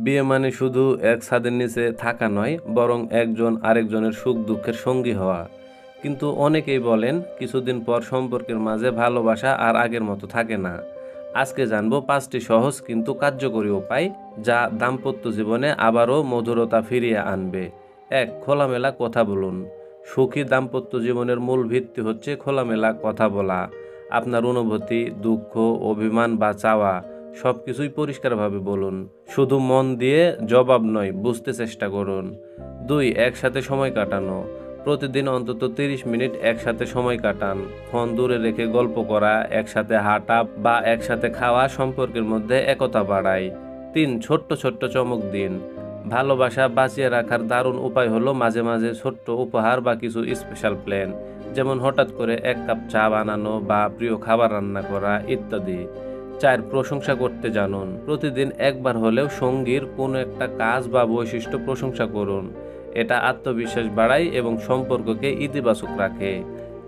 বিয়ে মানে শুধু এক ছাদের নিচে থাকা নয়, বরং একজন আরেকজনের সুখ দুঃখের সঙ্গী হওয়া। কিন্তু অনেকেই বলেন কিছুদিন পর সম্পর্কের মাঝে ভালোবাসা আর আগের মতো থাকে না। আজকে জানবো 5টি সহজ কিন্তু কার্যকরী উপায় যা দাম্পত্য জীবনে আবারও মধুরতা ফিরিয়ে আনবে। 1. খোলামেলা কথা বলুন। সুখী দাম্পত্য জীবনের মূল ভিত্তি হচ্ছে খোলামেলা কথা বলা। আপনার অনুভূতি, দুঃখ, অভিমান বা চাওয়া সবকিছুই পরিষ্কারভাবে বলুন। শুধু মন দিয়ে জবাব নয়, বুঝতে চেষ্টা করুন। 2. একসাথে সময় কাটানো। প্রতিদিন অন্তত 30 মিনিট একসাথে সময় কাটান। ফোন দূরে রেখে গল্প করা, একসাথে হাঁটা বা একসাথে খাওয়া সম্পর্কের মধ্যে একতা বাড়ায়। 3. ছোট্ট ছোট্ট চমক দিন। ভালোবাসা বাঁচিয়ে রাখার দারুণ উপায় হলো মাঝে মাঝে ছোট্ট উপহার বা কিছু স্পেশাল প্ল্যান, যেমন হঠাৎ করে 1 কাপ চা বানানো বা প্রিয় খাবার রান্না করা ইত্যাদি। 4. প্রশংসা করতে জানুন। প্রতিদিন একবার হলেও সঙ্গীর কোনো একটা কাজ বা বৈশিষ্ট্য প্রশংসা করুন। এটা আত্মবিশ্বাস বাড়ায় এবং সম্পর্ককে ইতিবাচক রাখে।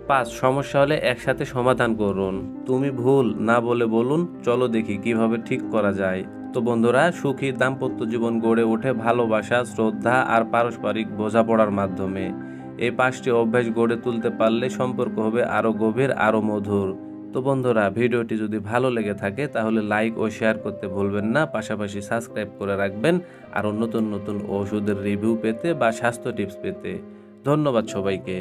5. সমস্যা হলে একসাথে সমাধান করুন। তুমি ভুল না বলে বলুন, চলো দেখি কিভাবে ঠিক করা যায়। তো বন্ধুরা, সুখী দাম্পত্য জীবন গড়ে ওঠে ভালোবাসা, শ্রদ্ধা আর পারস্পরিক বোঝাপড়ার মাধ্যমে। এই 5টি অভ্যাস গড়ে তুলতে পারলে সম্পর্ক হবে আরও গভীর, আরও মধুর। তো বন্ধুরা, ভিডিওটি যদি ভালো লেগে থাকে তাহলে লাইক ও শেয়ার করতে ভুলবেন না, পাশাপাশি সাবস্ক্রাইব করে রাখবেন আরও নতুন নতুন ওষুধের রিভিউ পেতে বা স্বাস্থ্য টিপস পেতে। ধন্যবাদ সবাইকে।